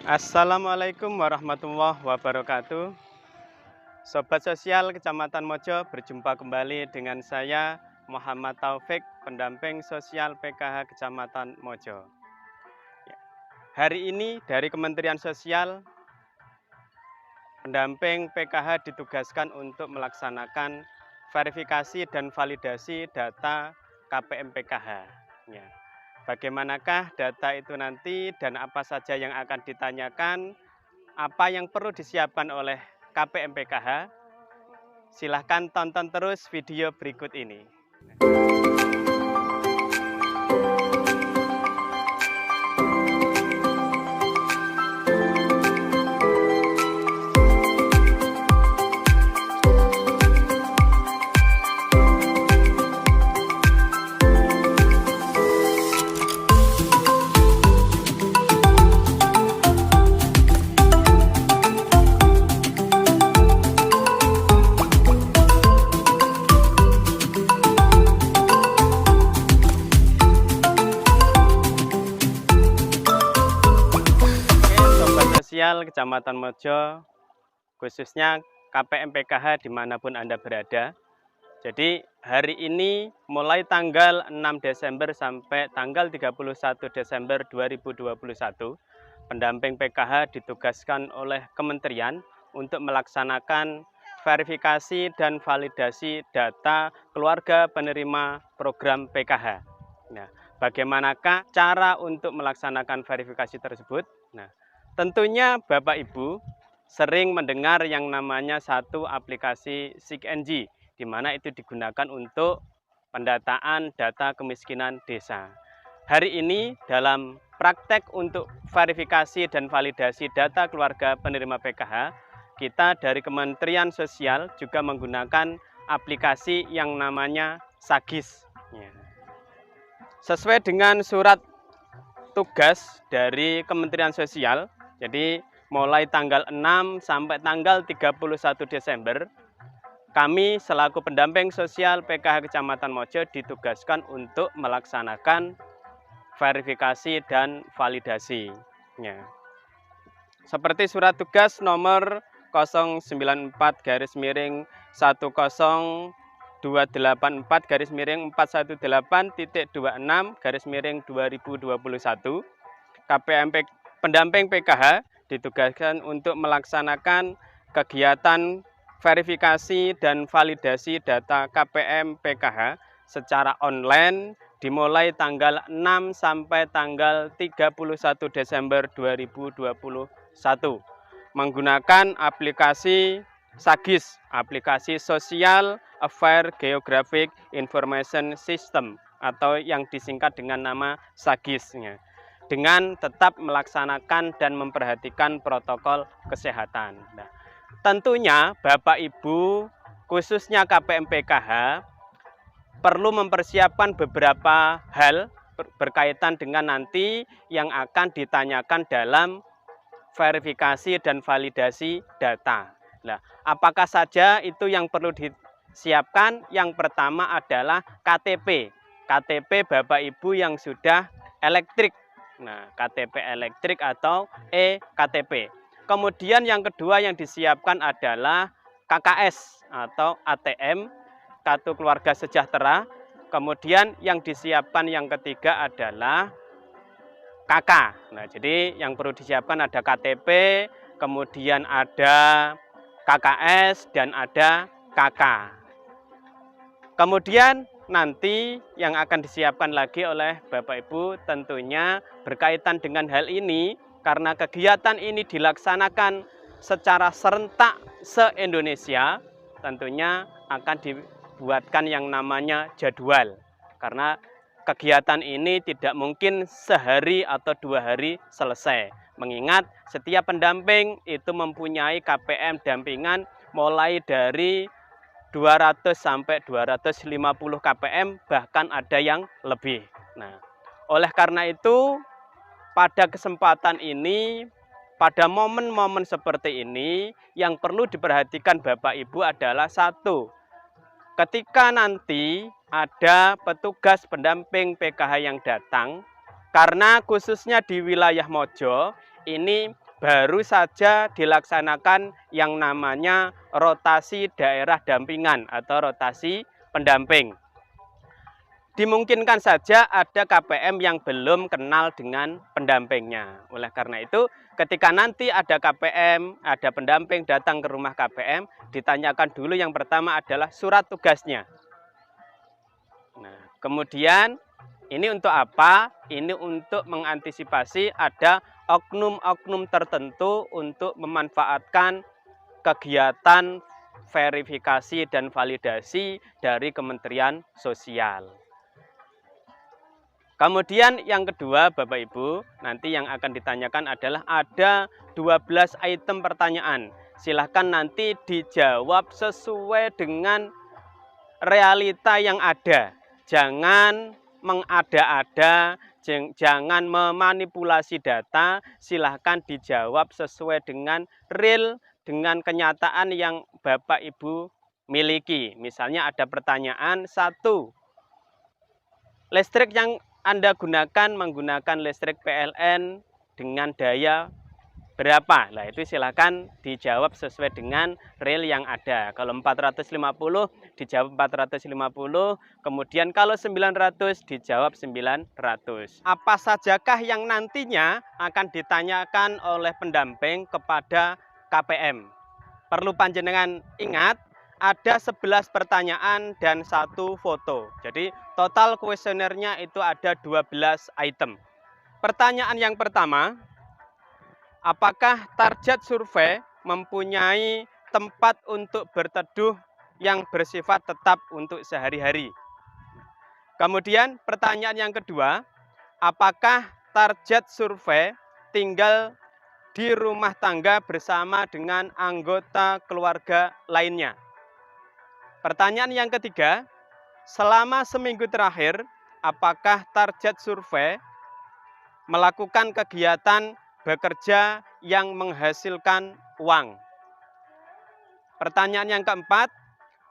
Assalamualaikum warahmatullahi wabarakatuh. Sobat sosial Kecamatan Mojo, berjumpa kembali dengan saya Muhammad Taufik, pendamping sosial PKH Kecamatan Mojo. Hari ini dari Kementerian Sosial, pendamping PKH ditugaskan untuk melaksanakan verifikasi dan validasi data KPM PKH. Ya. Bagaimanakah data itu nanti dan apa saja yang akan ditanyakan, apa yang perlu disiapkan oleh KPM PKH? Silahkan tonton terus video berikut ini. Sosial Kecamatan Mojo, khususnya KPM PKH dimanapun Anda berada. Jadi hari ini mulai tanggal 6 Desember sampai tanggal 31 Desember 2021, pendamping PKH ditugaskan oleh Kementerian untuk melaksanakan verifikasi dan validasi data keluarga penerima program PKH. Nah, bagaimanakah cara untuk melaksanakan verifikasi tersebut? Nah, tentunya Bapak Ibu sering mendengar yang namanya satu aplikasi SIG-NG, di mana itu digunakan untuk pendataan data kemiskinan desa. Hari ini dalam praktek untuk verifikasi dan validasi data keluarga penerima PKH, kita dari Kementerian Sosial juga menggunakan aplikasi yang namanya SAGIS. Sesuai dengan surat tugas dari Kementerian Sosial, jadi mulai tanggal 6 sampai tanggal 31 Desember, kami selaku pendamping sosial PKH Kecamatan Mojo ditugaskan untuk melaksanakan verifikasi dan validasi. Seperti surat tugas nomor 094-418.26/2021, pendamping PKH ditugaskan untuk melaksanakan kegiatan verifikasi dan validasi data KPM PKH secara online dimulai tanggal 6 sampai tanggal 31 Desember 2021 menggunakan aplikasi SAGIS, aplikasi Social Affairs Geographic Information System atau yang disingkat dengan nama SAGIS-nya, dengan tetap melaksanakan dan memperhatikan protokol kesehatan. Nah, tentunya Bapak Ibu, khususnya KPM PKH, perlu mempersiapkan beberapa hal berkaitan dengan nanti yang akan ditanyakan dalam verifikasi dan validasi data. Nah, apakah saja itu yang perlu disiapkan? Yang pertama adalah KTP. KTP Bapak Ibu yang sudah elektrik. Nah, KTP elektrik atau e-KTP. Kemudian yang kedua yang disiapkan adalah KKS atau ATM, Kartu Keluarga Sejahtera. Kemudian yang disiapkan yang ketiga adalah KK. Nah, jadi yang perlu disiapkan ada KTP, kemudian ada KKS, dan ada KK. Kemudian nanti yang akan disiapkan lagi oleh Bapak Ibu tentunya berkaitan dengan hal ini, karena kegiatan ini dilaksanakan secara serentak se-Indonesia, tentunya akan dibuatkan yang namanya jadwal. Karena kegiatan ini tidak mungkin sehari atau 2 hari selesai. Mengingat setiap pendamping itu mempunyai KPM dampingan mulai dari 200 sampai 250 KPM, bahkan ada yang lebih. Nah, oleh karena itu pada kesempatan ini, pada momen-momen seperti ini, yang perlu diperhatikan Bapak Ibu adalah satu, ketika nanti ada petugas pendamping PKH yang datang, karena khususnya di wilayah Mojo, ini baru saja dilaksanakan yang namanya rotasi daerah dampingan atau rotasi pendamping. Dimungkinkan saja ada KPM yang belum kenal dengan pendampingnya. Oleh karena itu, ketika nanti ada KPM, ada pendamping datang ke rumah KPM, ditanyakan dulu yang pertama adalah surat tugasnya. Nah, kemudian ini untuk apa? Ini untuk mengantisipasi ada oknum-oknum tertentu untuk memanfaatkan kegiatan verifikasi dan validasi dari Kementerian Sosial. Kemudian yang kedua, Bapak Ibu, nanti yang akan ditanyakan adalah ada 12 item pertanyaan. Silahkan nanti dijawab sesuai dengan realita yang ada. Jangan mengada-ada, jangan memanipulasi data, silahkan dijawab sesuai dengan real, dengan kenyataan yang Bapak Ibu miliki. Misalnya ada pertanyaan 1, listrik yang Anda gunakan menggunakan listrik PLN dengan daya berapa? Nah, itu silakan dijawab sesuai dengan real yang ada. Kalau 450 dijawab 450, kemudian kalau 900 dijawab 900. Apa sajakah yang nantinya akan ditanyakan oleh pendamping kepada KPM? Perlu panjenengan ingat, ada 11 pertanyaan dan 1 foto. Jadi total kuesionernya itu ada 12 item. Pertanyaan yang pertama, apakah target survei mempunyai tempat untuk berteduh yang bersifat tetap untuk sehari-hari? Kemudian pertanyaan yang kedua, apakah target survei tinggal di rumah tangga bersama dengan anggota keluarga lainnya? Pertanyaan yang ketiga, selama seminggu terakhir, apakah target survei melakukan kegiatan bekerja yang menghasilkan uang? Pertanyaan yang keempat,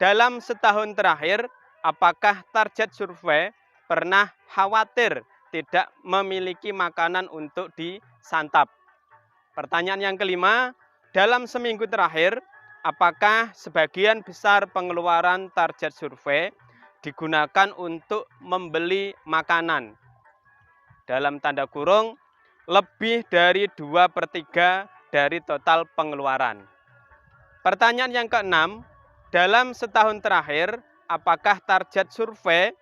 dalam setahun terakhir, apakah target survei pernah khawatir tidak memiliki makanan untuk disantap? Pertanyaan yang kelima, dalam seminggu terakhir, apakah sebagian besar pengeluaran target survei digunakan untuk membeli makanan? Dalam tanda kurung, lebih dari 2/3 dari total pengeluaran. Pertanyaan yang keenam, dalam setahun terakhir, apakah target survei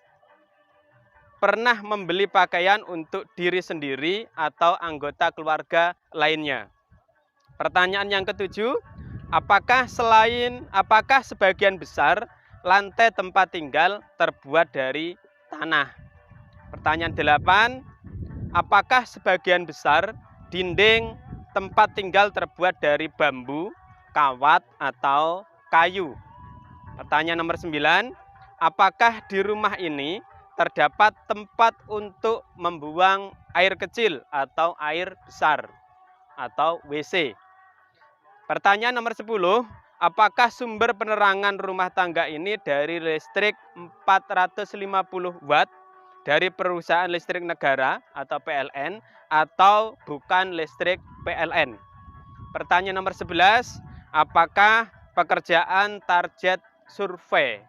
pernah membeli pakaian untuk diri sendiri atau anggota keluarga lainnya? Pertanyaan yang ketujuh, apakah sebagian besar lantai tempat tinggal terbuat dari tanah? Pertanyaan 8, apakah sebagian besar dinding tempat tinggal terbuat dari bambu, kawat, atau kayu? Pertanyaan nomor 9, apakah di rumah ini terdapat tempat untuk membuang air kecil atau air besar atau WC? Pertanyaan nomor 10, apakah sumber penerangan rumah tangga ini dari listrik 450 watt dari perusahaan listrik negara atau PLN atau bukan listrik PLN? Pertanyaan nomor 11, apakah pekerjaan target survei?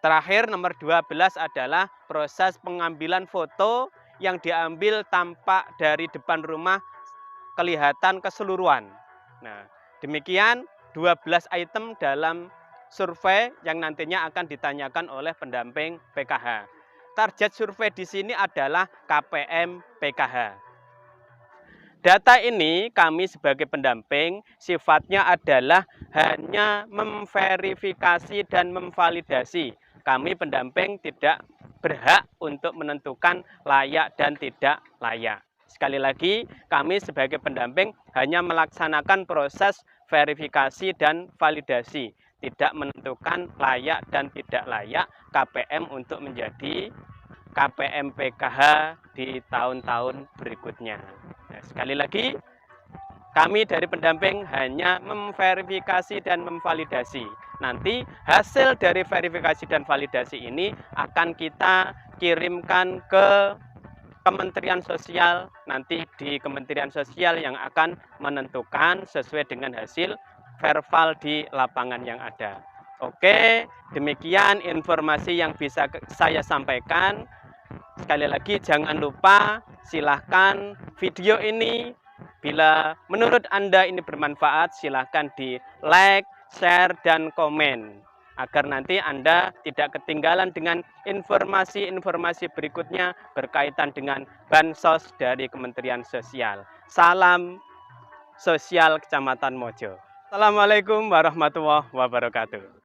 Terakhir nomor 12 adalah proses pengambilan foto yang diambil tampak dari depan rumah kelihatan keseluruhan. Nah, demikian 12 item dalam survei yang nantinya akan ditanyakan oleh pendamping PKH. Target survei di sini adalah KPM PKH. Data ini kami sebagai pendamping sifatnya adalah hanya memverifikasi dan memvalidasi. Kami pendamping tidak berhak untuk menentukan layak dan tidak layak. Sekali lagi, kami sebagai pendamping hanya melaksanakan proses verifikasi dan validasi, tidak menentukan layak dan tidak layak KPM untuk menjadi KPM PKH di tahun-tahun berikutnya. Nah, sekali lagi, kami dari pendamping hanya memverifikasi dan memvalidasi. Nanti hasil dari verifikasi dan validasi ini akan kita kirimkan ke Kementerian Sosial, nanti di Kementerian Sosial yang akan menentukan sesuai dengan hasil verbal di lapangan yang ada. Oke, demikian informasi yang bisa saya sampaikan. Sekali lagi jangan lupa silahkan video ini bila menurut Anda ini bermanfaat, silahkan di like, share, dan komen agar nanti Anda tidak ketinggalan dengan informasi-informasi berikutnya berkaitan dengan bansos dari Kementerian Sosial. Salam Sosial Kecamatan Mojo. Assalamualaikum warahmatullahi wabarakatuh.